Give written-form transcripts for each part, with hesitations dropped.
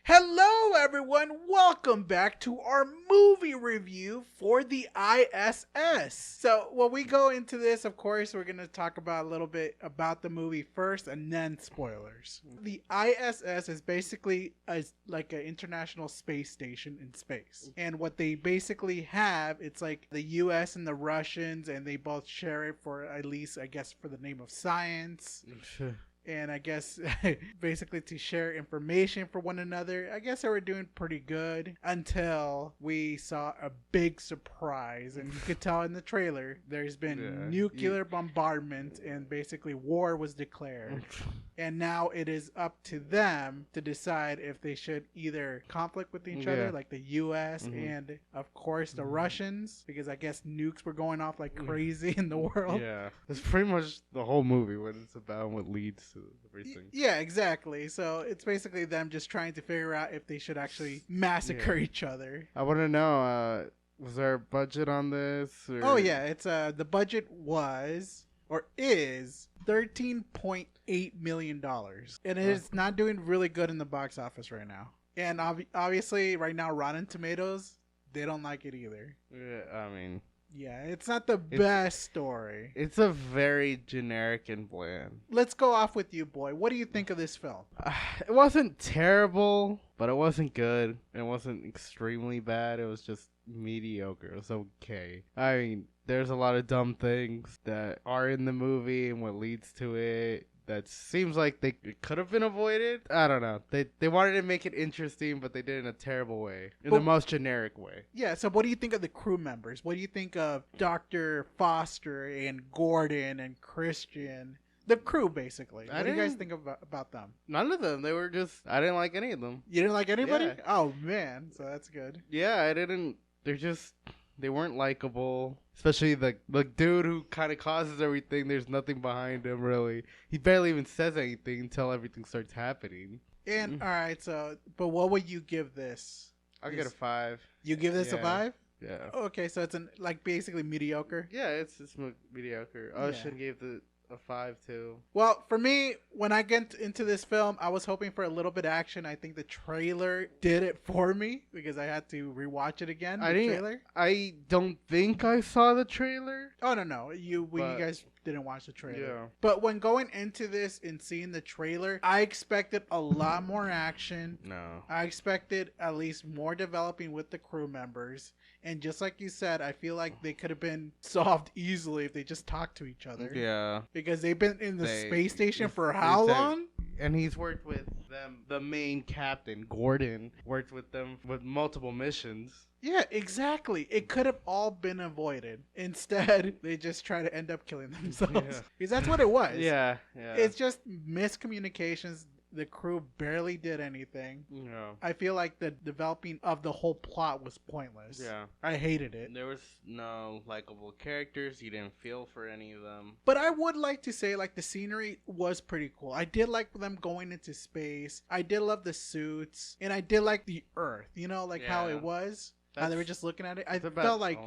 Hello, everyone. Welcome back to our movie review for the I.S.S. So, when we go into this, of course, we're going to talk about a little bit about the movie first and then spoilers. The I.S.S. is basically like an international space station in space. And what they basically have, it's like the U.S. and the Russians, and they both share it for at least, I guess, for the name of science. And I guess basically to share information for one another. I guess they were doing pretty good until we saw a big surprise. And you could tell in the trailer, there's been nuclear bombardment and basically war was declared. And now it is up to them to decide if they should either conflict with each other, like the U.S. and, of course, the Russians, because I guess nukes were going off like crazy in the world. Yeah, that's pretty much the whole movie, what it's about and what leads to everything. Yeah, exactly. So it's basically them just trying to figure out if they should actually massacre each other. I want to know, was there a budget on this? Or? Oh, yeah. It's the budget was, or is, $13.8 million. And it is not doing really good in the box office right now. And obviously, right now, Rotten Tomatoes, they don't like it either. Yeah, I mean... Yeah, it's not the best story. It's a very generic and bland. Let's go off with you, boy. What do you think of this film? It wasn't terrible, but it wasn't good. It wasn't extremely bad. It was just mediocre. It was okay. I mean, there's a lot of dumb things that are in the movie and what leads to it. That seems like it could have been avoided. I don't know. They wanted to make it interesting, but they did it in a terrible way. In the most generic way. Yeah, so what do you think of the crew members? What do you think of Dr. Foster and Gordon and Christian? The crew, basically. What do you guys think about them? None of them. They were just... I didn't like any of them. You didn't like anybody? Yeah. Oh, man. So that's good. Yeah, I didn't... They're just... They weren't likable. Especially the dude who kind of causes everything. There's nothing behind him, really. He barely even says anything until everything starts happening. And, all right, so... But what would you give this? I'll get a 5. You give this a 5? Yeah. Okay, so it's basically mediocre? Yeah, it's mediocre. Ocean gave a 5 too. Well, for me, when I get into this film, I was hoping for a little bit of action. I think the trailer did it for me because I had to rewatch it again. I don't think I saw the trailer. Oh no, you guys didn't watch the trailer. Yeah. But when going into this and seeing the trailer, I expected a lot more action. No. I expected at least more developing with the crew members. And just like you said, I feel like they could have been solved easily if they just talked to each other. Yeah. Because they've been in the space station for how long? And he's worked with them. The main captain, Gordon, worked with them with multiple missions. Yeah, exactly. It could have all been avoided. Instead, they just try to end up killing themselves. Yeah. Because that's what it was. Yeah. It's just miscommunications. The crew barely did anything. Yeah. I feel like the developing of the whole plot was pointless. Yeah. I hated it. There was no likable characters. You didn't feel for any of them. But I would like to say, like, the scenery was pretty cool. I did like them going into space. I did love the suits. And I did like the Earth. You know, like how it was. How they were just looking at it. I felt like,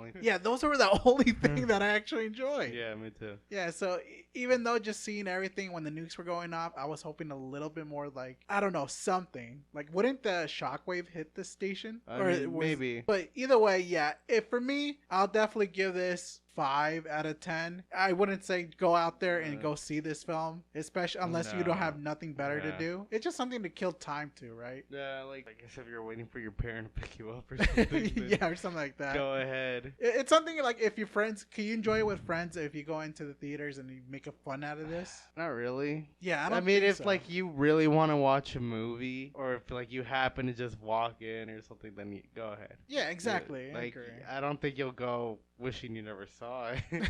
those were the only thing that I actually enjoyed. Yeah, me too. Yeah, so even though just seeing everything when the nukes were going off, I was hoping a little bit more like, I don't know, something. Like, wouldn't the shockwave hit the station? Maybe. But either way, yeah. For me, I'll definitely give this 5 out of 10. I wouldn't say go out there and go see this film, especially unless you don't have nothing better to do. It's just something to kill time to, right? Yeah, like I guess if you're waiting for your parent to pick you up or something. Yeah, or something like that. Go ahead. It's something like if your friends, can you enjoy it with friends if you go into the theaters and you make a fun out of this? Not really. Yeah, I mean, if like you really want to watch a movie, or if like you happen to just walk in or something, then you go ahead. Yeah, exactly. Like, I don't think you'll go wishing you never saw it.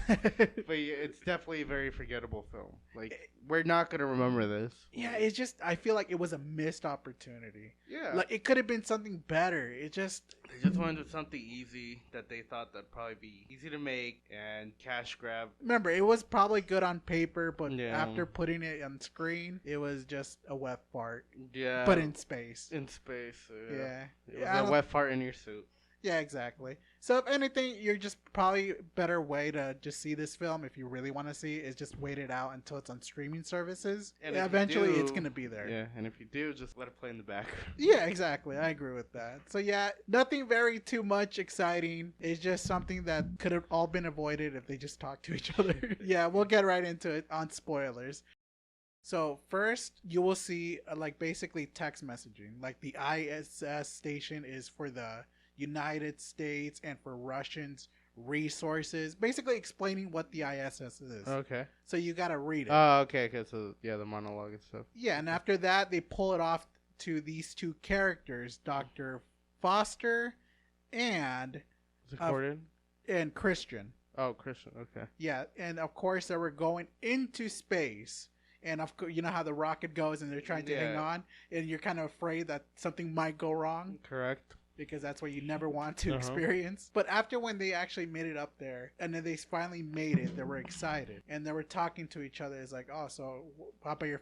But it's definitely a very forgettable film. Like, we're not going to remember this. Yeah, it's just, I feel like it was a missed opportunity. Yeah. Like, it could have been something better. They just wanted something easy that they thought that'd probably be easy to make and cash grab. Remember, it was probably good on paper, but after putting it on screen, it was just a wet fart. Yeah. But in space. In space. Yeah. It was a wet fart in your suit. Yeah, exactly. So if anything, you're just probably a better way to just see this film if you really want to see it is just wait it out until it's on streaming services. And Yeah, if you eventually it's do, gonna be there. yeah, and if you do, just let it play in the background. Yeah, exactly. I agree with that. So yeah, nothing very too much exciting. It's just something that could have all been avoided if they just talked to each other. Yeah, we'll get right into it on spoilers. So first, you will see like basically text messaging. Like the ISS station is for the United States and for Russians resources, basically explaining what the ISS is. Okay. So you gotta read it. Oh, okay. Okay. So yeah, the monologue and stuff. Yeah, and after that, they pull it off to these two characters, Dr. Foster and Is it Gordon? and Christian. Oh, Christian. Okay. Yeah, and of course they were going into space. And of course, you know how the rocket goes, and they're trying to hang on, and you're kind of afraid that something might go wrong. Correct. Because that's what you never want to experience. But after when they actually made it up there, and then they finally made it, they were excited. And they were talking to each other. It's like, oh, so how about your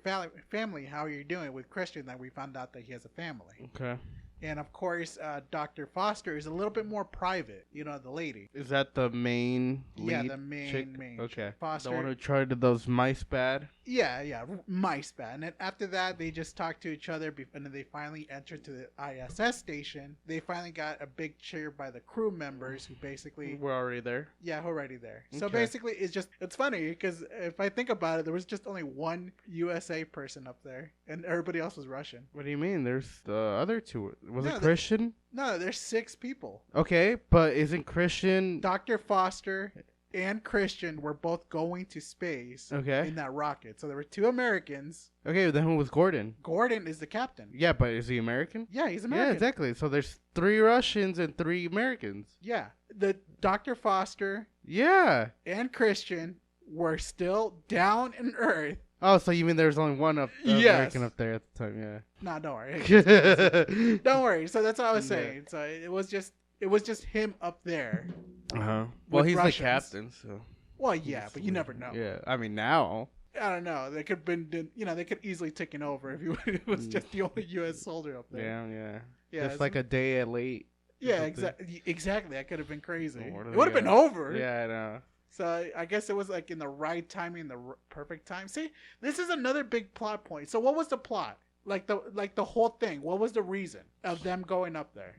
family? How are you doing? With Christian, that we found out that he has a family. Okay. And of course, Dr. Foster is a little bit more private, you know, the lady. Is that the main lead? Yeah, the main chick? main. Okay. Foster. The one who tried those mice bad? Yeah, mice bat. And then after that, they just talk to each other, and then they finally enter to the ISS station. They finally got a big cheer by the crew members who basically... We're already there? Yeah, already there. So Okay. basically, it's funny, because if I think about it, there was just only one USA person up there, and everybody else was Russian. What do you mean? There's the other two. Was No, it Christian? No, there's 6 people. Okay, but isn't Christian... Dr. Foster and Christian were both going to space Okay. in that rocket. So there were 2 Americans. Okay, then who was Gordon? Gordon is the captain. Yeah, but is he American? Yeah, he's American. Yeah, exactly. So there's 3 Russians and 3 Americans. Yeah. The Dr. Foster Yeah. and Christian were still down in Earth. Oh, so you mean there's only one Yes. American up there at the time? Yeah. No, don't worry. Don't worry. So that's what I was Yeah. saying. So it was just him up there. Uh-huh. Well, With he's Russians. the captain, so. Well, yeah, but you never know. Yeah, I mean now. I don't know. They could have been, they could easily taken over if it was just the only U.S. soldier up there. Yeah. Yeah, Just like a day late. Yeah, something. exactly. That could have been crazy. Oh, what are It would have they been at? over. Yeah, I know. So I guess it was like in the right timing, the perfect time. See, this is another big plot point. So what was the plot? Like the whole thing. What was the reason of them going up there?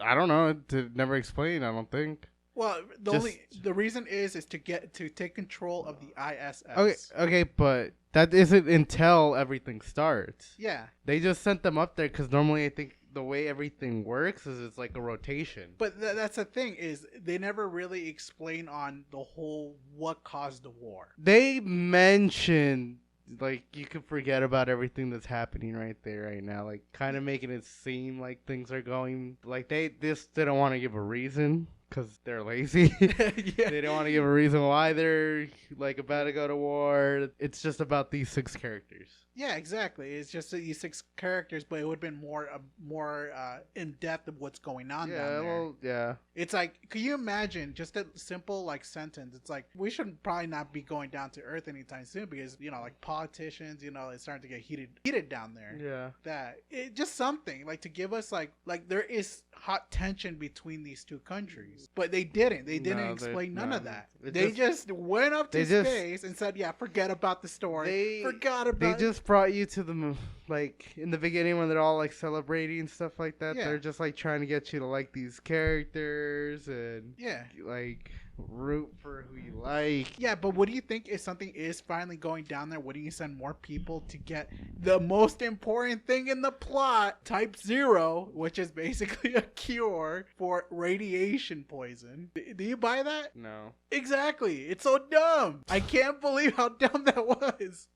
I don't know. It never explained, I don't think. Well, the reason is to take control of the ISS. Okay, but that isn't until everything starts. Yeah. They just sent them up there because normally I think the way everything works is it's like a rotation. But that's the thing is they never really explain on the whole what caused the war. They mentioned like you could forget about everything that's happening right there right now, like kind of making it seem like things are going like they just didn't want to give a reason because they're lazy. Yeah. They don't want to give a reason why they're like about to go to war. It's just about these 6 characters. Yeah, exactly. It's just these 6 characters, but it would have been more in depth of what's going on down there. Well, yeah. It's like, can you imagine just a simple like sentence? It's like we should probably not be going down to Earth anytime soon because like politicians, it's starting to get heated down there. Yeah. That it just something like to give us like there is hot tension between these 2 countries, but they didn't. They didn't explain none of that. They just went up to space and said, "Yeah, forget about the story. They just brought you to the like in the beginning when they're all like celebrating and stuff like that. Yeah. They're just like trying to get you to like these characters and like root for who you like. Yeah, but what do you think if something is finally going down there? Wouldn't you send more people to get the most important thing in the plot, Type 0, which is basically a cure for radiation poison? Do you buy that? No. Exactly. It's so dumb. I can't believe how dumb that was.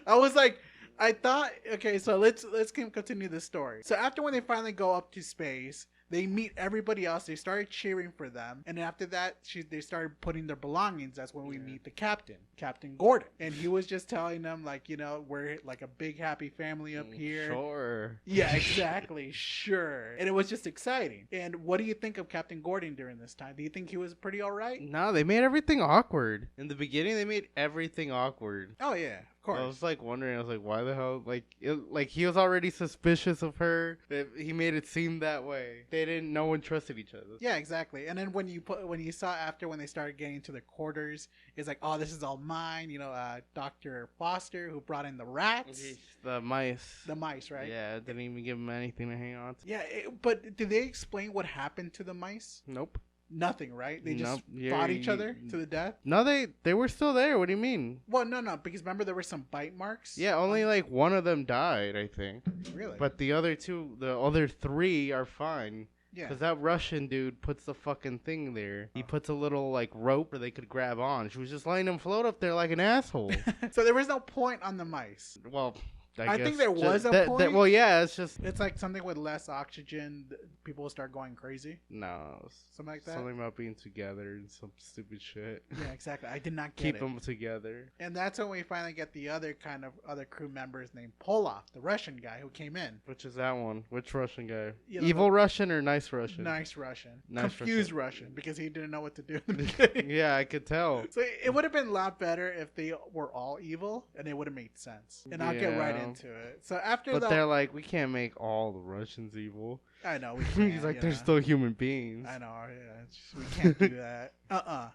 I was like, I thought, okay, so let's continue the story. So after when they finally go up to space, they meet everybody else. They started cheering for them. And after that, they started putting their belongings. That's when we meet the captain, Captain Gordon. And he was just telling them, like, we're like a big happy family up here. Sure. Yeah, exactly. Sure. And it was just exciting. And what do you think of Captain Gordon during this time? Do you think he was pretty all right? No, they made everything awkward. In the beginning, they made everything awkward. Oh, yeah. Of course. I was like wondering. I was like, why the hell? Like he was already suspicious of her. He made it seem that way. They didn't. No one trusted each other. Yeah, exactly. And then when you saw after when they started getting to the quarters, it's like, oh, this is all mine. Dr. Foster who brought in the rats, The mice. the mice, right? Yeah, didn't even give him anything to hang on to. Yeah, but did they explain what happened to the mice? Nope. Nothing, right? They just Nope. fought each other to the death. No, they were still there. What do you mean? Well, no, because remember there were some bite marks. Yeah, only like one of them died, I think. Really? But the other three are fine. Yeah. Because that Russian dude puts the fucking thing there. He puts a little, like, rope where they could grab on. She was just letting him float up there like an asshole. So there was no point on the mice. Well, I guess think there was a point. well, yeah, it's just... It's like something with less oxygen. People will start going crazy. No. Something like that. Something about being together and some stupid shit. Yeah, exactly. I did not get Keep it. them together. And that's when we finally get the other crew members named Polov, the Russian guy who came in. Which is that one? Which Russian guy? You know, Evil Russian or nice Russian? Nice Russian. Nice Confused Russian because he didn't know what to do in the beginning. Yeah, I could tell. So it would have been a lot better if they were all evil, and it would have made sense. And I'll get right into it. So after they're like, we can't make all the Russians evil. I know. We can't, He's like, they're still human beings. I know. Yeah, we can't do that.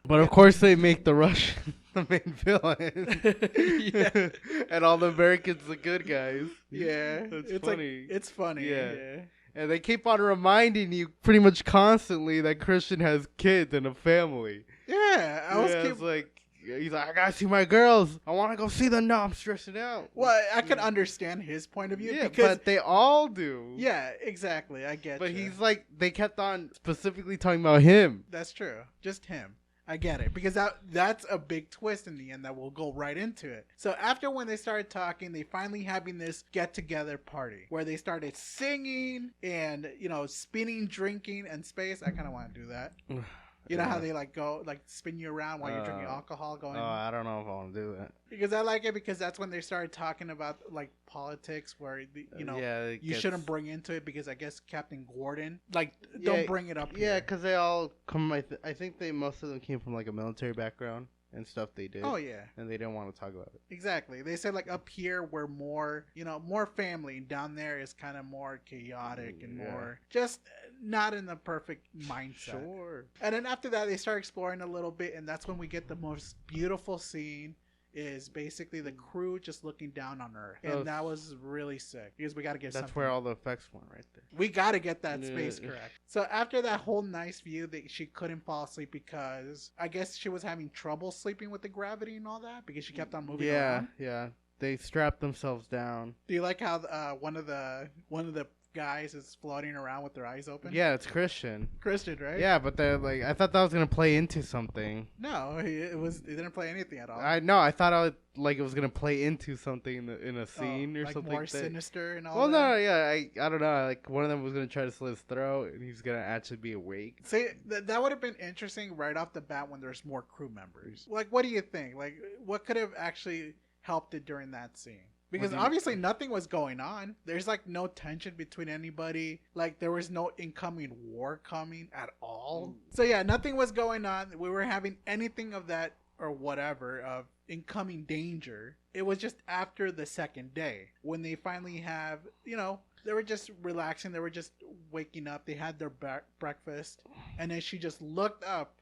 But of course they make the Russian the main villain. Yeah. And all the Americans the good guys. Yeah. It's funny. Like, it's funny. Yeah. Yeah. And they keep on reminding you pretty much constantly that Christian has kids and a family. Yeah. It's like, he's like, I gotta see my girls. I want to go see them. No, I'm stressing out. Well, I can understand his point of view. Yeah, because, but they all do. Yeah, exactly. I get But you. he's like, they kept on specifically talking about him. That's true. Just him. I get it. Because that's a big twist in the end that will go right into it. So after when they started talking, they finally having this get-together party where they started singing and, spinning, drinking, and space. I kind of want to do that. You know how they go spin you around while you're drinking alcohol going? Oh, I don't know if I want to do that. Because I like it because that's when they started talking about politics where, you shouldn't bring into it because I guess Captain Gordon, don't bring it up here. Yeah, because they all come, I think most of them came from a military background and stuff they did. Oh, yeah. And they didn't want to talk about it. Exactly. They said up here we're more, more family. Down there is kind of more chaotic and more just not in the perfect mindset. Sure. And then after that, they start exploring a little bit. And that's when we get the most beautiful scene is basically the crew just looking down on Earth. And that was really sick because we got to get That's where all the effects went right there. We got to get that space correct. So after that whole nice view that she couldn't fall asleep because I guess she was having trouble sleeping with the gravity and all that because she kept on moving around. Yeah. They strapped themselves down. Do you like how one of the guys is floating around with their eyes open? Yeah, it's Christian, right? Yeah, but they're I thought that was gonna play into something. No, it didn't play anything at all. I know. I thought it was gonna play into something in a scene or something more sinister and all. Well, that? no, yeah, I don't know. One of them was gonna try to slit his throat, and he's gonna actually be awake. See, that would have been interesting right off the bat when there's more crew members. What do you think? What could have actually helped it during that scene? Because obviously nothing was going on. There's no tension between anybody. There was no incoming war coming at all. So yeah, nothing was going on. We were having anything of that or whatever of incoming danger. It was just after the second day when they finally have, they were just relaxing. They were just waking up. They had their breakfast. And then she just looked up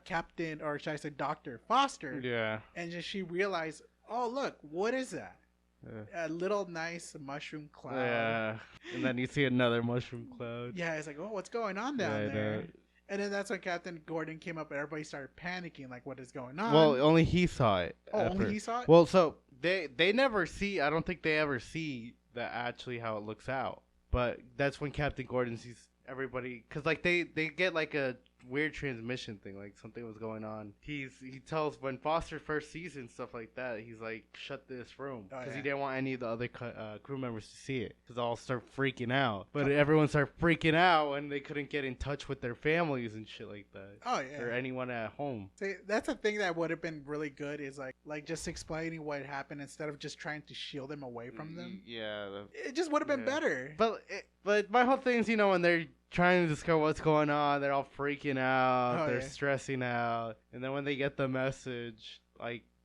Captain, or should I say Dr. Foster. Yeah. And she realized, oh, look, what is that? A little nice mushroom cloud. Yeah. And then you see another mushroom cloud. Yeah, it's oh, what's going on down there? And then that's when Captain Gordon came up and everybody started panicking, what is going on? Well, only he saw it. Oh, only he saw it? Well, so they never see, I don't think they ever see actually how it looks out. But that's when Captain Gordon sees everybody, because they get a weird transmission thing, something was going on. He tells when Foster first sees it and stuff like that, he's like, shut this room, because he didn't want any of the other crew members to see it, because all start freaking out. But everyone started freaking out when they couldn't get in touch with their families and shit like that. Oh yeah, or anyone at home. See, that's a thing that would have been really good, is like just explaining what happened instead of just trying to shield them away from them. Yeah, it just would have been better. But my whole thing is, when they're trying to discover what's going on, they're all freaking out, they're stressing out, and then when they get the message,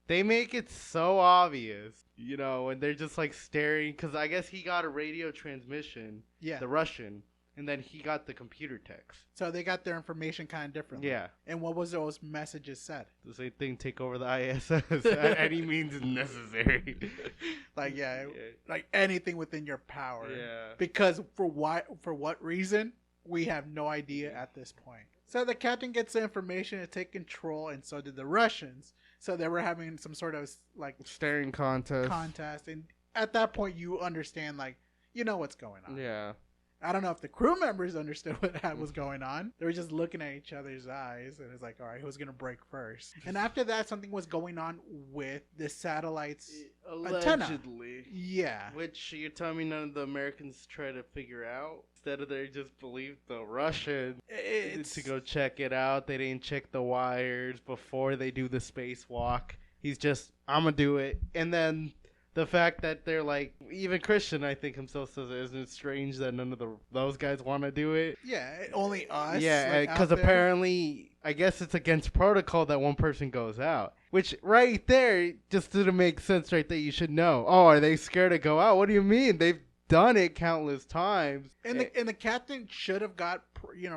They make it so obvious, you know, when they're just like staring. Because I guess he got a radio transmission, Yeah. the Russian, and then he got the computer text. So they got their information kind of differently. Yeah. And what was those messages said? The same thing, take over the I.S.S. at any means necessary. Like, yeah, like anything within your power. Yeah. Because for what reason? We have no idea at this point. So the captain gets the information to take control, and so did the Russians. So they were having some sort of like Staring contest. and at that point you understand, like, you know what's going on. Yeah. I don't know if the crew members understood what was going on. They were just looking at each other's eyes, and it's like, all right, who's gonna break first? And after that, something was going on with the satellite's antenna. Allegedly. Yeah. Which you're telling me none of the Americans try to figure out? Instead of they just believe the Russians to go check it out. They didn't check the wires before they do the spacewalk. He's just, I'm gonna do it. And then the fact that they're like, even Christian, I think himself says, isn't it strange that none of those guys want to do it? Yeah, only us. Yeah, because apparently, I guess it's against protocol that one person goes out. Which right there just didn't make sense. Right there, you should know. Oh, are they scared to go out? What do you mean? They've done it countless times. And the captain should have got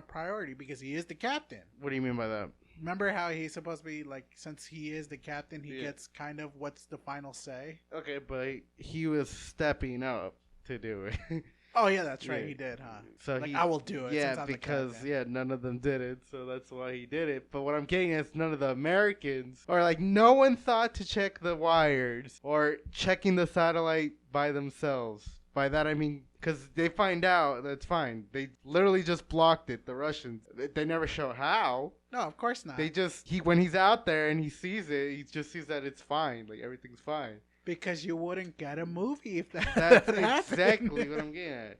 priority because he is the captain. What do you mean by that? Remember how he's supposed to be, like, since he is the captain, he gets kind of what's the final say? Okay, but he was stepping up to do it. Oh, yeah, that's right. He did, huh? So like, I will do it. Yeah, because, none of them did it, so that's why he did it. But what I'm getting at is none of the Americans, or, like, no one thought to check the wires or checking the satellite by themselves. By that, I mean, because they find out that's fine. They literally just blocked it, the Russians. They never show how. No, of course not. They just, when he's out there and he sees it, he just sees that it's fine. Like, everything's fine. Because you wouldn't get a movie if that's exactly what I'm getting at.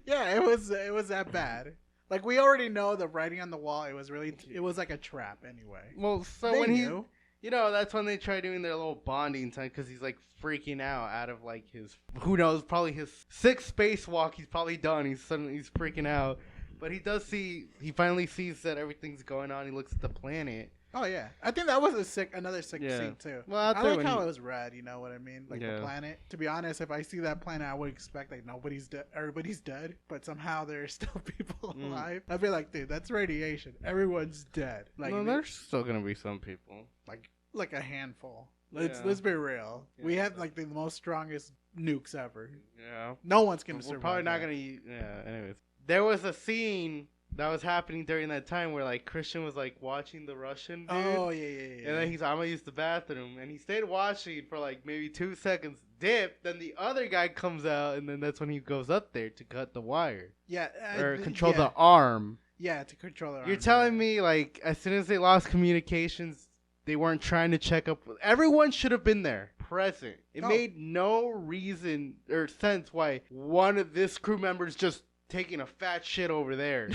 Yeah, it was that bad. Like, we already know the writing on the wall. It was like a trap anyway. Well, so they when knew. That's when they try doing their little bonding time because he's like freaking out of like his, who knows, probably his 6th spacewalk. He's probably done. He's freaking out. But he finally sees that everything's going on. He looks at the planet. Oh, yeah. I think that was another sick scene, too. Well, I like how it was red, you know what I mean? Like, the planet. To be honest, if I see that planet, I would expect, like, everybody's dead, but somehow there's still people alive. I'd be like, dude, that's radiation. Everyone's dead. Like, no, there's still going to be some people. Like a handful. Let's be real. Yeah. We have, like, the most strongest nukes ever. Yeah. No one's going to survive. We're probably not going to... Yeah, anyways. There was a scene that was happening during that time where, like, Christian was, like, watching the Russian dude. Oh, yeah. And then he's, I'm going to use the bathroom. And he stayed watching for, like, maybe 2 seconds, dip. Then the other guy comes out, and then that's when he goes up there to cut the wire. Yeah. Or control the arm. Yeah, to control the arm. You're telling me, like, as soon as they lost communications, they weren't trying to check up. Everyone should have been there, present. It made no reason or sense why one of this crew members just taking a fat shit over there.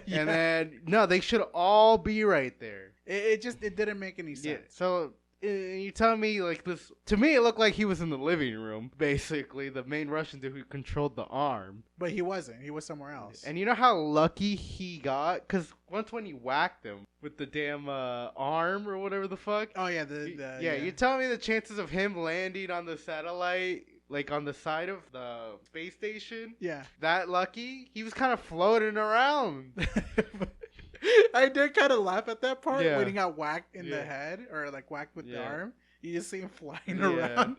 Yeah. And then, no, they should all be right there. It didn't make any sense. Yeah, so you tell me, like, this, to me it looked like he was in the living room, basically, the main Russian dude who controlled the arm. But he wasn't. He was somewhere else. And you know how lucky he got? Because once when he whacked him with the damn arm or whatever the fuck. Oh, yeah. You tell me the chances of him landing on the satellite, like on the side of the space station? Yeah. That lucky? He was kind of floating around. I did kind of laugh at that part when he got whacked in the head or like whacked with the arm. You just see him flying around.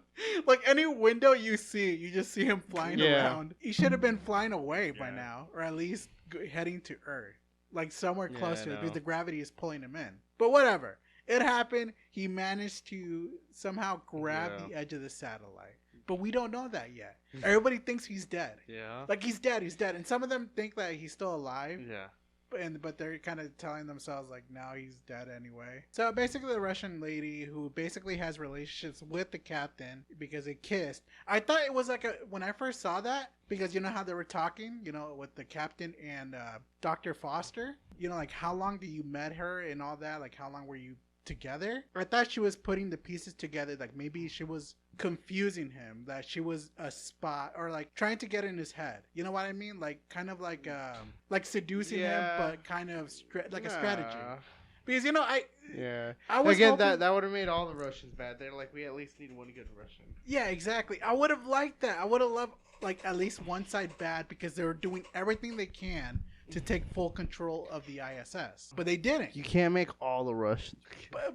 Like any window you see, you just see him flying around. He should have been flying away by now, or at least heading to Earth, like somewhere close to it, because the gravity is pulling him in. But whatever. It happened. He managed to somehow grab the edge of the satellite. But we don't know that yet. Everybody thinks he's dead. Yeah. Like he's dead. And some of them think that he's still alive. Yeah. But they're kind of telling themselves like now he's dead anyway. So basically the Russian lady who basically has relationships with the captain because they kissed. I thought it was like when I first saw that, because you know how they were talking, you know, with the captain and Dr. Foster, you know, like how long do you met her and all that? Like how long were you together? I thought she was putting the pieces together, like maybe she was confusing him, that she was a spy, or like trying to get in his head, you know what I mean, like kind of like seducing him, but kind of like a strategy. Because Yeah. I was Again, hoping, that would have made all the Russians bad. They're like, we at least need one good Russian. yeah, exactly. I would have liked that. I would have loved like at least one side bad because they were doing everything they can to take full control of the ISS, but they didn't. You can't make all the Russians.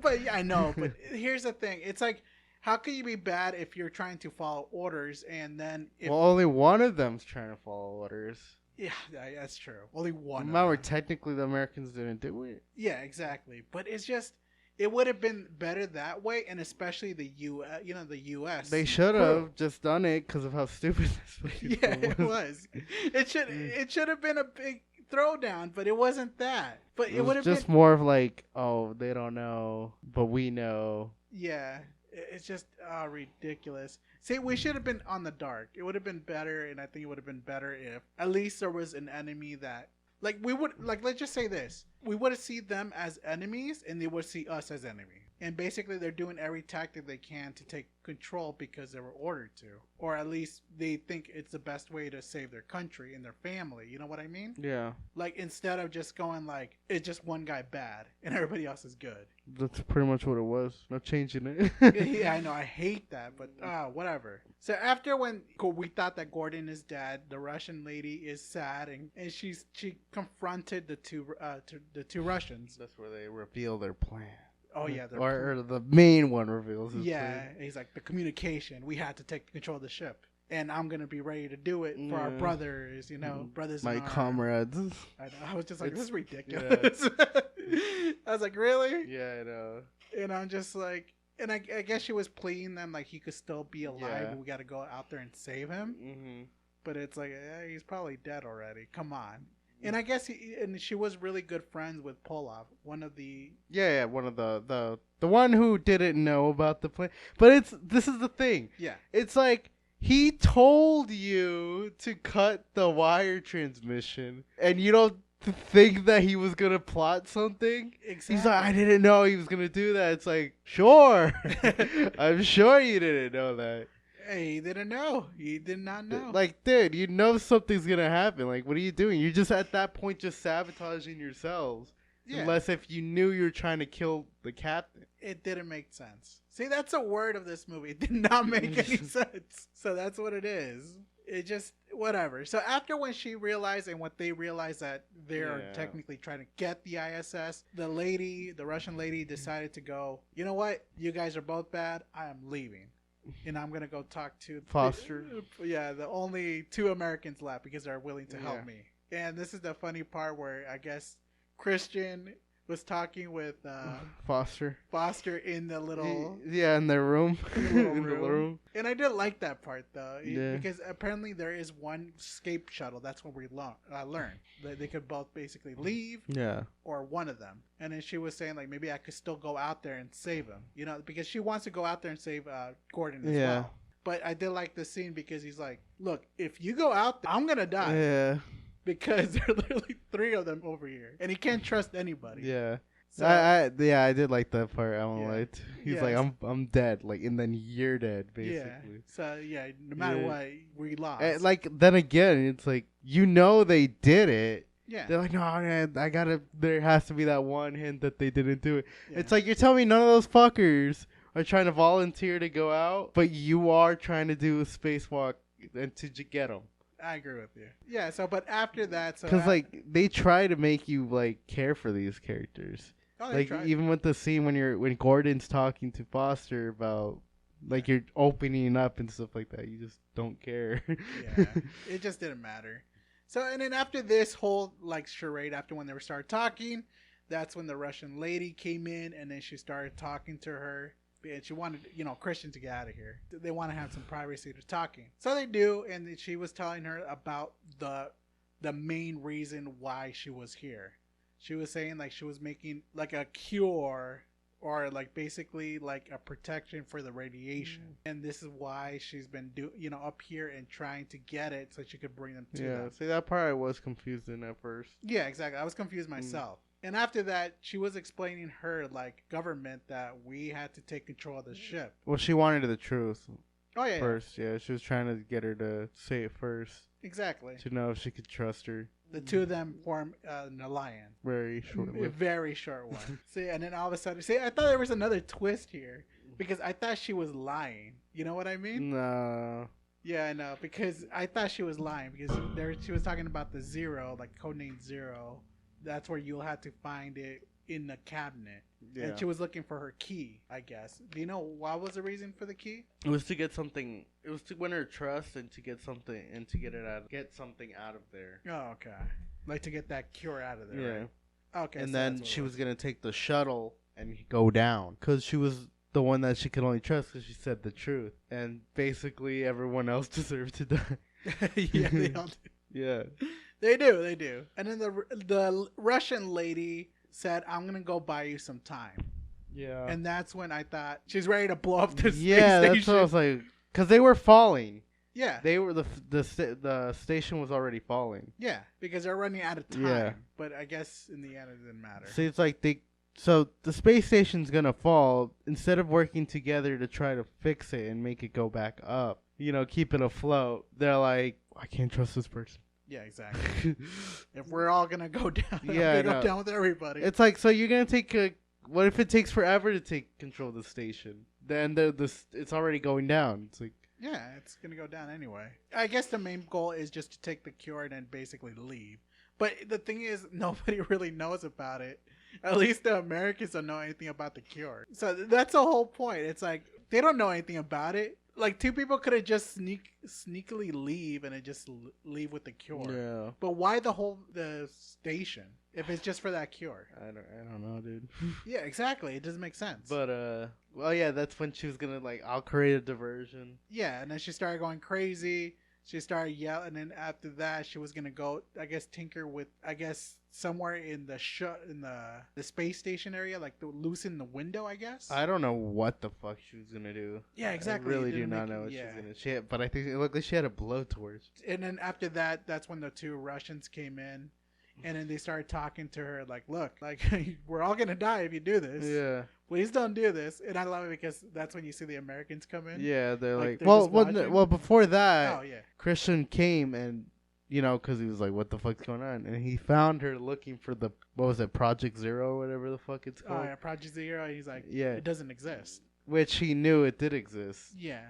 But yeah, I know. But here's the thing: it's like, how can you be bad if you're trying to follow orders and then if Well, only one of them's trying to follow orders. yeah, that's true. Only one. Remember, technically the Americans didn't do it. Yeah, exactly. But it's just it would have been better that way, and especially the the U.S. They should have just done it because of how stupid this Yeah, it was. It should have been a big throwdown, but it wasn't that. But it would have just been more of like, oh, they don't know, but we know. yeah. It's just ridiculous. See, we should have been on the dark. It would have been better, and I think it would have been better if at least there was an enemy that, like, we would, like, let's just say this: we would have seen them as enemies, and they would see us as enemy. And basically, they're doing every tactic they can to take control because they were ordered to, or at least they think it's the best way to save their country and their family. You know what I mean? Yeah, Like, instead of just going like it's just one guy bad and everybody else is good. that's pretty much what it was. No changing it. Yeah, I know. I hate that, but whatever. So after when we thought that Gordon is dead, the Russian lady is sad, and she confronted the two Russians. That's where they reveal their plan. Oh yeah, or the main one reveals his yeah. plan. He's like, the communication. We had to take control of the ship, and I'm gonna be ready to do it for our brothers. Brothers. My in comrades. I was just like, this is ridiculous. Yeah. I was like, really? Yeah, I know. And I'm just like, and I guess she was pleading them like he could still be alive, Yeah. but we got to go out there and save him. Mm-hmm. But it's like, he's probably dead already. Come on. And I guess she was really good friends with Polov, one of the one of the one who didn't know about the plan. But this is the thing. Yeah. It's like he told you to cut the wire transmission, and you don't think that he was gonna plot something. Exactly. He's like, I didn't know he was gonna do that. It's like, sure, I'm sure you didn't know that. Hey, he didn't know. He did not know. Like, dude, you know something's gonna happen. Like, what are you doing? You're just at that point just sabotaging yourselves. Yeah. Unless if you knew you were trying to kill the captain. It didn't make sense. See, that's a word of this movie. It did not make any sense. So that's what it is. It just, whatever. So after when she realized and what they realized that they're technically trying to get the ISS, the Russian lady decided to go, you know what? You guys are both bad. I am leaving. And I'm going to go talk to Foster. The only two Americans left because they're willing to help me. And this is the funny part where I guess Christian was talking with Foster in the little in their room. in the room. And I did like that part though, because apparently there is one escape shuttle. That's what we learned that they could both basically leave, or one of them. And then she was saying like maybe I could still go out there and save him, because she wants to go out there and save Gordon as well. But I did like the scene because he's like, look, if you go out there, I'm gonna die. Yeah. Because there are literally three of them over here, and he can't trust anybody. Yeah, so, I did like that part. I won't lie. He's like, I'm dead. Like, and then you're dead, basically. Yeah. So no matter what, we lost. And, like then again, it's like they did it. Yeah. They're like, no, man, there has to be that one hint that they didn't do it. Yeah. It's like you're telling me none of those fuckers are trying to volunteer to go out, but you are trying to do a spacewalk and to get them. I agree with you. Yeah, but after that... Because, they try to make you, care for these characters. Oh, they try. Even with the scene when Gordon's talking to Foster about, you're opening up and stuff like that. You just don't care. Yeah, it just didn't matter. So, and then after this whole, charade, after when they started talking, that's when the Russian lady came in, and then she started talking to her. And she wanted, Christian to get out of here. They want to have some privacy to talking. So they do, and she was telling her about the main reason why she was here. She was saying she was making a cure or basically a protection for the radiation. And this is why she's been up here and trying to get it so she could bring them to them. See, that part I was confused in at first. Yeah, exactly. I was confused myself. And after that, she was explaining her, government that we had to take control of the ship. Well, she wanted the truth. Oh, yeah. First, yeah. She was trying to get her to say it first. Exactly. To know if she could trust her. The two of them form an alliance. Very short. A very short one. See, and then all of a sudden, see, I thought there was another twist here because I thought she was lying. You know what I mean? No. Yeah, I know, because I thought she was lying because she was talking about the zero, like codename Zero. That's where you'll have to find it in the cabinet. Yeah. And she was looking for her key, I guess. Do you know what was the reason for the key? It was to get something. It was to win her trust and to get something and to get something out of there. Oh, okay. Like to get that cure out of there. Yeah. Right? Okay. And so then she was gonna take the shuttle and go down because she was the one that she could only trust because she said the truth, and basically everyone else deserved to die. Yeah, they all do. Yeah. They do. And then the Russian lady said, "I'm gonna go buy you some time." Yeah. And that's when I thought she's ready to blow up the space yeah, station. that's what I was like, because they were falling. Yeah. They were the station was already falling. Yeah, because they're running out of time. Yeah. But I guess in the end it didn't matter. So it's like so the space station's gonna fall. Instead of working together to try to fix it and make it go back up, keep it afloat, they're like, I can't trust this person. Yeah, exactly. If we're all gonna go down, Yeah, I'm gonna go down with everybody. It's like, so you're gonna take what if it takes forever to take control of the station? Then it's already going down. It's like, yeah, it's gonna go down anyway. I guess the main goal is just to take the cure and then basically leave. But the thing is, nobody really knows about it. At least the Americans don't know anything about the cure. So that's the whole point. It's like they don't know anything about it. Like two people could have just sneakily leave and then just leave with the cure. yeah. But why the station if it's just for that cure? I don't know, dude. Yeah, exactly. It doesn't make sense. But well, yeah, that's when she was gonna I'll create a diversion. Yeah, and then she started going crazy. She started yelling, and then after that, she was gonna go, I guess, tinker with, I guess, somewhere in the space station area, like loosen the window, I guess. I don't know what the fuck she was gonna do. Yeah, exactly. I really do not know what she was gonna. But I think it looked like she had a blowtorch. And then after that, that's when the two Russians came in, and then they started talking to her, like, look, like we're all gonna die if you do this. Yeah. Please don't do this. And I love it because that's when you see the Americans come in. Yeah, they're like they're well, before that, oh yeah, Christian came and because he was like, what the fuck's going on? And he found her looking for what was it, Project Zero, whatever the fuck it's called. Oh yeah, Project Zero. And he's like, yeah, it doesn't exist. Which he knew it did exist. Yeah,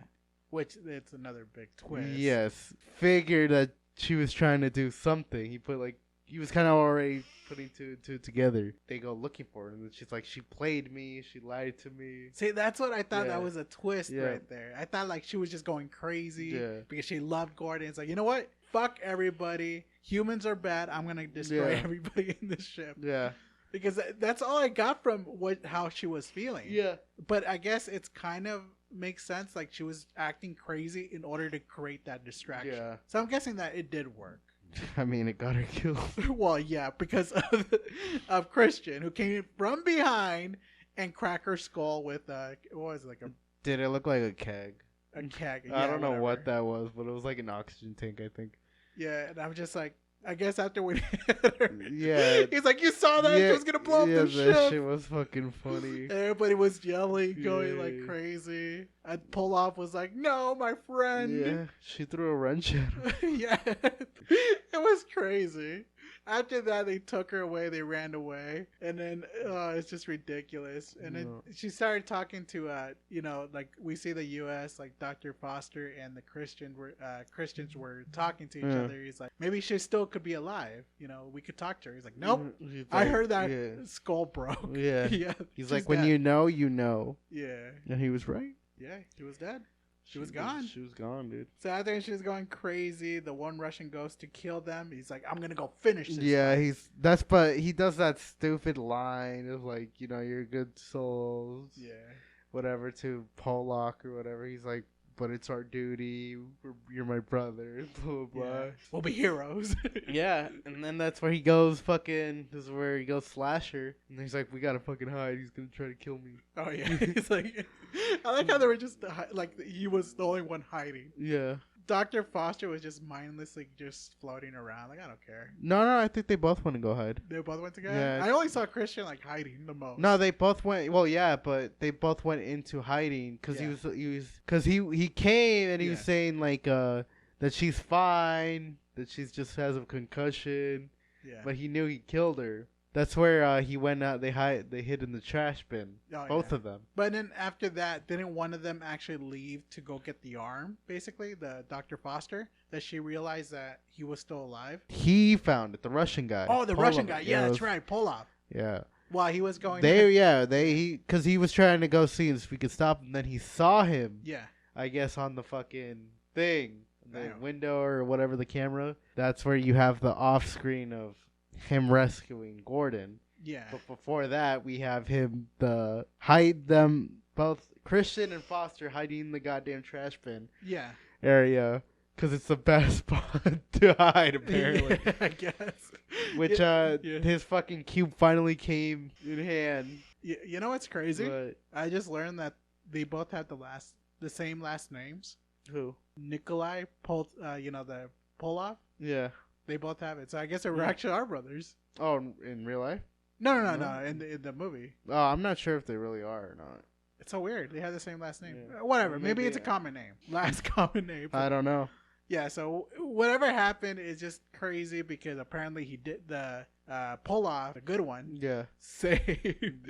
which it's another big twist. Yes, figured that she was trying to do something. He was kind of already putting two together. They go looking for her, and she's like, she played me, she lied to me. See, that's what I thought. Yeah. That was a twist right there. I thought she was just going crazy because she loved Gordon. It's like, you know what? Fuck everybody. Humans are bad. I'm gonna destroy everybody in this ship. Yeah. Because that's all I got from how she was feeling. Yeah. But I guess it's kind of makes sense. Like she was acting crazy in order to create that distraction. Yeah. So I'm guessing that it did work. I mean, it got her killed. Well, yeah, because of Christian, who came from behind and cracked her skull with what was it, Did it look like a keg? a keg? I don't know what that was, but it was like an oxygen tank, I think. Yeah, and I'm just like, I guess after we hit her, yeah, he's like, you saw that? She was gonna blow up the ship. That shit was fucking funny. Everybody was yelling, going like crazy. And Polov was like, no, my friend. Yeah, she threw a wrench at him. Yeah, it was crazy. After that, they took her away. They ran away, and then it's just ridiculous. And then she started talking to, like we see the U.S. like Dr. Foster and the Christians were talking to each other. He's like, maybe she still could be alive. We could talk to her. He's like, nope. I heard that skull broke. Yeah, yeah. He's like, when dead. You know. Yeah. And he was right. Yeah, she was dead. She was gone. She was gone, dude. So after she was going crazy, the one Russian goes to kill them. He's like, I'm gonna go finish this. Yeah, but he does that stupid line of like, you're good souls. Yeah. Whatever to Pollock or whatever. He's like, but it's our duty. You're my brother. Blah blah blah. Yeah. We'll be heroes. Yeah, and then that's where he goes. This is where he goes slasher, and he's like, we gotta fucking hide. He's gonna try to kill me. Oh yeah. He's like, I like how they were just like he was the only one hiding. Yeah. Dr. Foster was just mindlessly just floating around. Like, I don't care. No, I think they both want to go hide. They both went together? Yeah. I only saw Christian like hiding the most. No, they both went. Well, yeah, but they both went into hiding because he came and he was saying like that she's fine. that she's just has a concussion. Yeah. But he knew he killed her. That's where he went out. They hid in the trash bin. Both of them. But then after that, didn't one of them actually leave to go get the arm? Basically, the Dr. Foster. That she realized that he was still alive. He found it. The Russian guy. Oh, the Russian guy. Yeah, that's right. Polov. Yeah. While he was going. Because he was trying to go see if we could stop him. Then he saw him. Yeah. I guess on the fucking thing, the window or whatever, the camera. That's where you have the off screen of him rescuing Gordon. Yeah. But before that, we have him hide them both, Christian and Foster, hiding in the goddamn trash bin. Yeah. Area. Because it's the best spot to hide, apparently. Yeah, I guess. Which, his fucking cube finally came in hand. You know what's crazy? But, I just learned that they both had the same last names. Who? Nikolai, the Polov. Yeah. They both have it. So I guess they actually are brothers. Oh, in real life? No. In the movie. Oh, I'm not sure if they really are or not. It's so weird. They have the same last name. Yeah. Whatever. Maybe it's a common name. Last common name. I don't know. Yeah, so whatever happened is just crazy because apparently he did the Polov, the good one. Yeah. Saved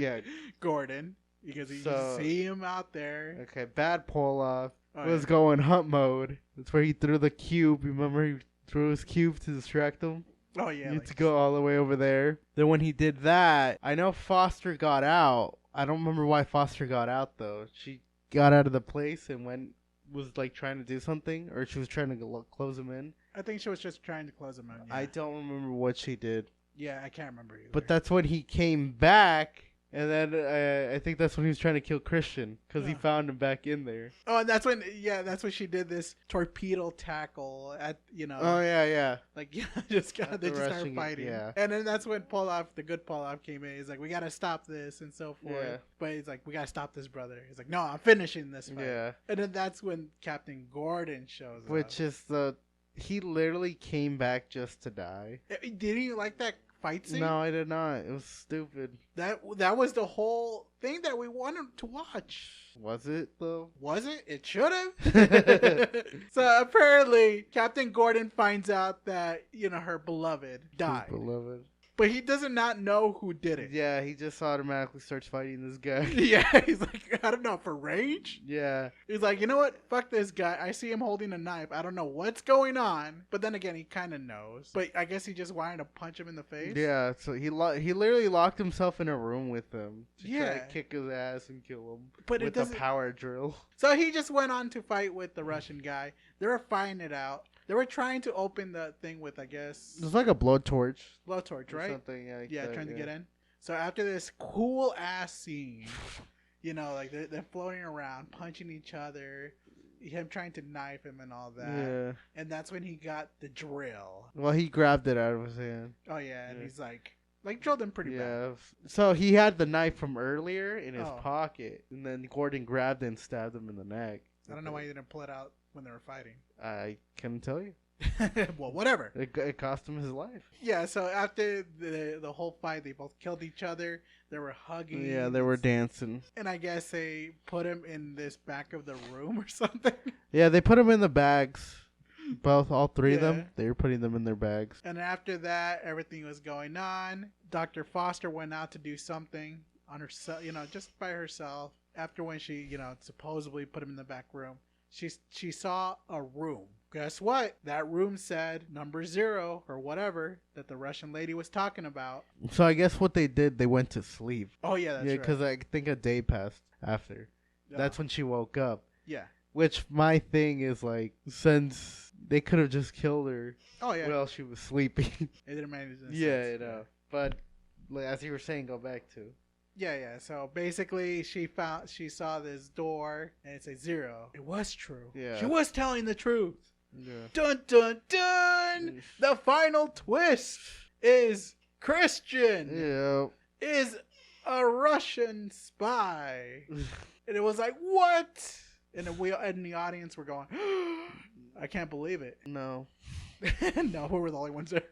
Gordon because you see him out there. Okay, bad Polov was going hunt mode. That's where he threw the cube. Remember he threw his cube to distract him? Oh, yeah. You had to go all the way over there. Then when he did that, I know Foster got out. I don't remember why Foster got out, though. She got out of the place and was like trying to do something, or she was trying to close him in. I think she was just trying to close him in. Yeah. I don't remember what she did. Yeah, I can't remember either. But that's when he came back. And then I think that's when he was trying to kill Christian because he found him back in there. Oh, and that's when she did this torpedo tackle at Oh yeah. Like they just started fighting. Yeah. And then that's when Polov, the good Polov, came in. He's like, we gotta stop this and so forth. Yeah. But he's like, we gotta stop this, brher. He's like, no, I'm finishing this fight. Yeah. And then that's when Captain Gordon shows up. Which is he literally came back just to die. Did he like that fight scene? No, I did not. It was stupid. That was the whole thing that we wanted to watch. Was it though? Was it? It should have. So apparently, Captain Gordon finds out that her beloved died. His beloved. But he does not know who did it. Yeah, he just automatically starts fighting this guy. Yeah, he's like, I don't know, for rage? Yeah. He's like, you know what? Fuck this guy. I see him holding a knife. I don't know what's going on. But then again, he kind of knows. But I guess he just wanted to punch him in the face. Yeah, so he literally locked himself in a room with him to try to kick his ass and kill him with a power drill. So he just went on to fight with the Russian guy. They were fighting it out. They were trying to open the thing with, I guess... It was like a blowtorch. Blowtorch, right? Something, trying to get in. So after this cool-ass scene, like they're floating around, punching each other, him trying to knife him and all that. Yeah. And that's when he got the drill. Well, he grabbed it out of his hand. Oh, yeah, and he's like drilled him pretty bad. So he had the knife from earlier in his pocket, and then Gordon grabbed it and stabbed him in the neck. I don't know why he didn't pull it out when they were fighting. I couldn't tell you. Well, whatever. It cost him his life. Yeah, so after the whole fight, they both killed each other. They were hugging. Yeah, they were dancing. And I guess they put him in this back of the room or something. Yeah, they put him in the bags. All three of them. They were putting them in their bags. And after that, everything was going on. Dr. Foster went out to do something on herself, just by herself. After when she, supposedly put him in the back room, she saw a room. Guess what? That room said number 0 or whatever that the Russian lady was talking about. So I guess what they did, they went to sleep. Oh, yeah, that's right. Yeah, because I think a day passed after. That's when she woke up. Yeah. Which my thing is like, since they could have just killed her. Oh, yeah. While she was sleeping. It didn't make any sense. Yeah, But like, as you were saying, go back to. Yeah. So basically, she saw this door and it said 0. It was true. Yeah. She was telling the truth. Yeah. Dun dun dun! The final twist is Christian. Yeah. Is a Russian spy. And it was like, what? And we in the audience were going, I can't believe it. No. No, we were the only ones there.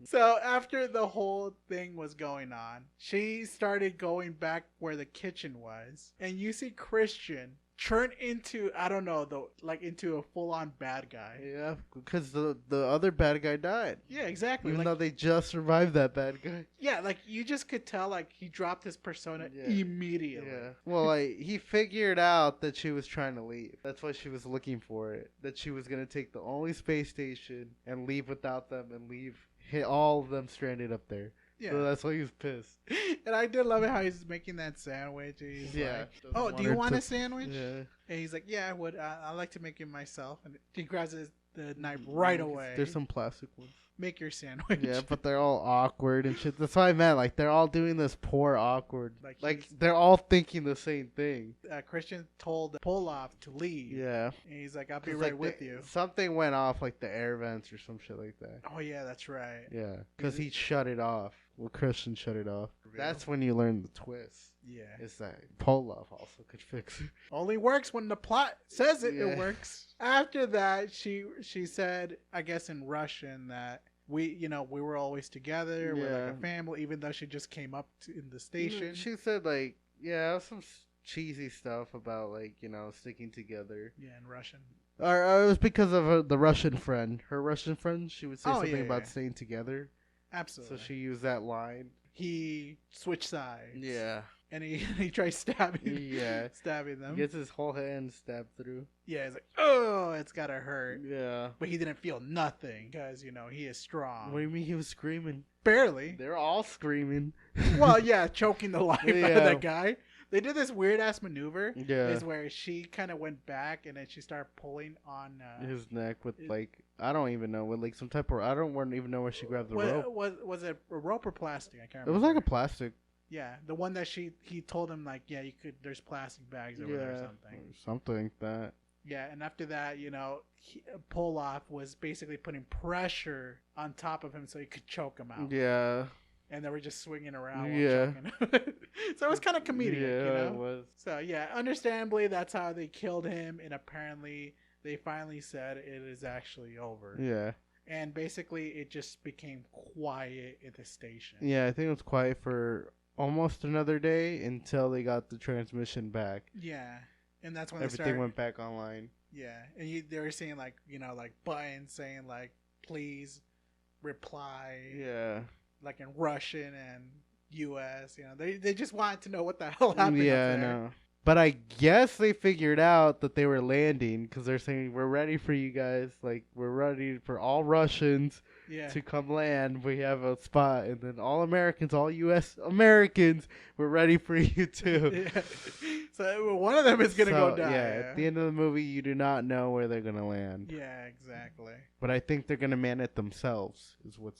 So after the whole thing was going on, she started going back where the kitchen was. And you see Christian turn into, I don't know, though, like into a full-on bad guy. Yeah, because the other bad guy died. Yeah, exactly. Even Like, though they just survived that bad guy. yeah, like you just could tell, like he dropped his persona immediately. Yeah. Well, like he figured out that she was trying to leave. That's why she was looking for it. That she was gonna take the only space station and leave without them and hit all of them stranded up there. Yeah. So that's why he was pissed. And I did love it how he's making that sandwich. He's like, "Oh, do you want a sandwich?" Yeah. And he's like, "Yeah, I would. I like to make it myself." And he grabs the knife right away. There's some plastic ones. Make your sandwich. Yeah, but they're all awkward and shit. That's what I meant. Like they're all doing this poor awkward. Like they're all thinking the same thing. Christian told Polov to leave. Yeah. And he's like, "I'll be right with you." Something went off, like the air vents or some shit like that. Oh yeah, that's right. Yeah, because he shut it off. Well, Christian shut it off. That's when you learn the twist. Yeah. Is that Polov also could fix it. Only works when the plot says it. It works. After that, she said, I guess in Russian, that we were always together. We're like a family, even though she just came up in the station. She said like, some cheesy stuff about like, sticking together. Yeah, in Russian. Or it was because of the Russian friend. Her Russian friend, she would say something about staying together. Absolutely. So she used that line. He switched sides. Yeah. And he tries stabbing. Yeah. Stabbing them. He gets his whole hand stabbed through. Yeah, he's like, oh, it's gotta hurt. Yeah. But he didn't feel nothing because, he is strong. What do you mean he was screaming? Barely. They're all screaming. Well, yeah, choking the life out of that guy. They did this weird ass maneuver. Yeah. Is where she kind of went back and then she started pulling on his neck with I don't even know, with like some type of, I don't even know where she grabbed the rope. Was it a rope or plastic? I can't remember. It was like a plastic. Yeah, the one that he told him like, yeah, you could. There's plastic bags over there or something. Something like that. Yeah, and after that, Polov was basically putting pressure on top of him so he could choke him out. Yeah. And they were just swinging around. Yeah. So it was kind of comedic. Yeah, it was. So yeah, understandably, that's how they killed him, and apparently they finally said it is actually over. Yeah. And basically, it just became quiet at the station. Yeah, I think it was quiet for almost another day until they got the transmission back. Yeah, and that's when everything went back online. Yeah, and they were saying like like buttons saying like please reply. Yeah. Like in Russian and U.S. They just wanted to know what the hell happened. Yeah, I know. But I guess they figured out that they were landing because they're saying, we're ready for you guys. Like, we're ready for all Russians to come land. We have a spot. And then all Americans, all U.S. Americans, we're ready for you too. Yeah. So one of them is going to go down. Yeah, at the end of the movie, you do not know where they're going to land. Yeah, exactly. But I think they're going to man it themselves is what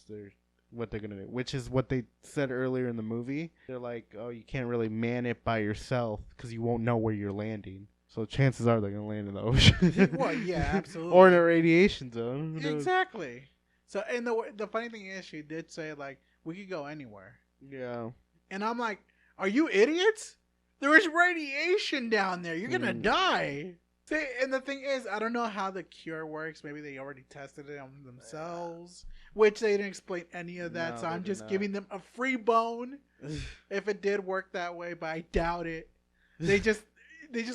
they're going to do, which is what they said earlier in the movie. They're like, oh, you can't really man it by yourself because you won't know where you're landing. So chances are they're going to land in the ocean. Well, yeah, absolutely. Or in a radiation zone. Exactly. So, and the funny thing is, she did say, like, we could go anywhere. Yeah. And I'm like, are you idiots? There is radiation down there. You're going to die. See, and the thing is, I don't know how the cure works. Maybe they already tested it on themselves, which they didn't explain any of that. No, so I'm just giving them a free bone if it did work that way, but I doubt it. They just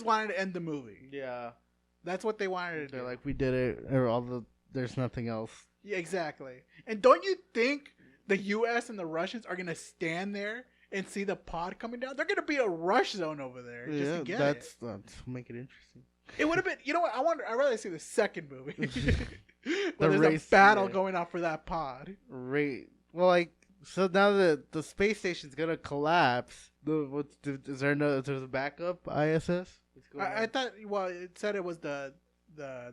wanted to end the movie. Yeah, that's what they wanted to do. They're like, we did it. There's nothing else. Yeah, exactly. And don't you think the U.S. and the Russians are gonna stand there and see the pod coming down? They're gonna be a rush zone over there just to get it. That's make it interesting. It would have been, you know what? I'd rather see the second movie. There's a battle going on for that pod. Right. Well, like, so now that the space station's gonna collapse, there's a backup I.S.S? I thought. Well, it said it was the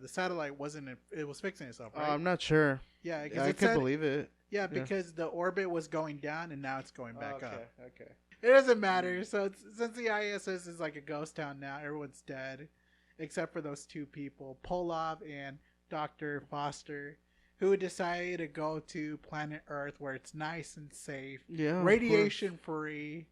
satellite wasn't. It was fixing itself. Right? I'm not sure. Yeah, I could believe it. Yeah, because the orbit was going down and now it's going back up. Okay. It doesn't matter. So since the ISS is like a ghost town now, everyone's dead. Except for those two people, Polov and Dr. Foster, who decided to go to planet Earth where it's nice and safe, radiation free,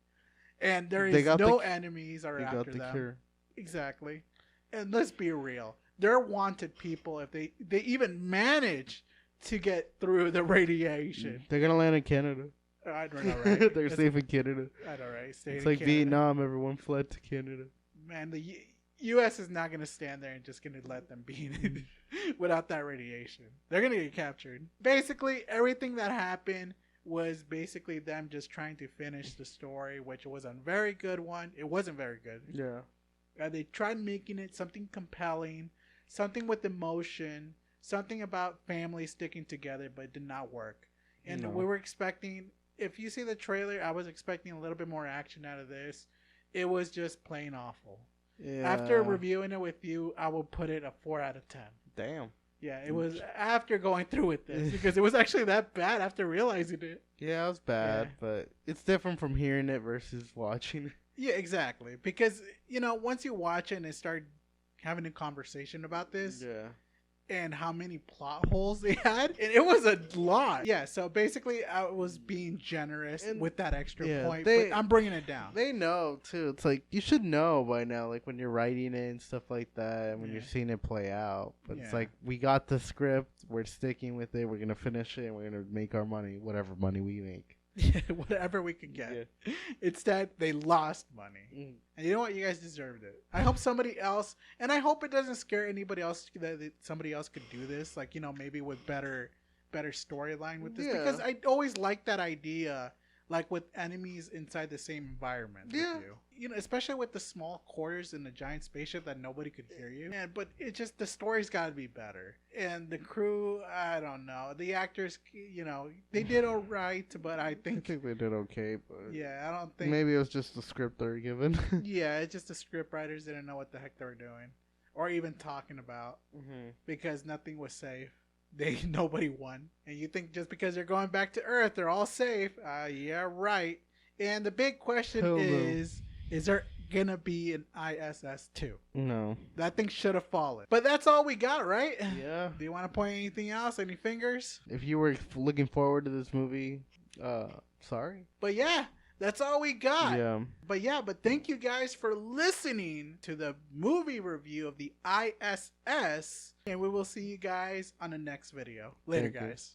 and there is no enemies are after them. Cure. Exactly. And let's be real. They're wanted people if they even manage to get through the radiation. They're going to land in Canada. I don't know, right? They're safe in Canada. I know, right? It's like Canada. Vietnam. Everyone fled to Canada. Man, U.S. is not going to stand there and just going to let them be without that radiation. They're going to get captured. Basically, everything that happened was basically them just trying to finish the story, which was a very good one. It wasn't very good. Yeah. They tried making it something compelling, something with emotion, something about family sticking together, but it did not work. And No. we were expecting, if you see the trailer, I was expecting a little bit more action out of this. It was just plain awful. Yeah. After reviewing it with you, I will put it a 4 out of 10. Damn. Yeah, it was after going through with this because it was actually that bad after realizing it. Yeah, it was bad, but it's different from hearing it versus watching it. Yeah, exactly. Because, once you watch it and start having a conversation about this and how many plot holes they had, and it was a lot. Yeah, so basically I was being generous with that extra point, but I'm bringing it down. They know, too. It's like, you should know by now, like, when you're writing it and stuff like that, and when you're seeing it play out. But it's like, we got the script, we're sticking with it, we're going to finish it, and we're going to make our money, whatever money we make. Whatever we could get. Instead, they lost money. And you know what? You guys deserved it. I hope somebody else, and I hope it doesn't scare anybody else that somebody else could do this. Like, maybe with better storyline with this. Because I always like that idea, like with enemies inside the same environment with you. Especially with the small quarters in the giant spaceship that nobody could hear you. But it just, the story's got to be better. And the crew, I don't know. The actors, they did all right, but I think they did okay. But yeah, I don't think. Maybe it was just the script they were given. Yeah, it's just the script writers didn't know what the heck they were doing. Or even talking about. Because nothing was safe. Nobody won. And you think just because they're going back to Earth, they're all safe. Yeah, right. And the big question is there gonna be an I.S.S. 2? No. That thing should have fallen. But that's all we got, right? Yeah. Do you want to point anything else? Any fingers? If you were looking forward to this movie, sorry. But yeah, that's all we got. Yeah. But thank you guys for listening to the movie review of the I.S.S. And we will see you guys on the next video. Later, guys.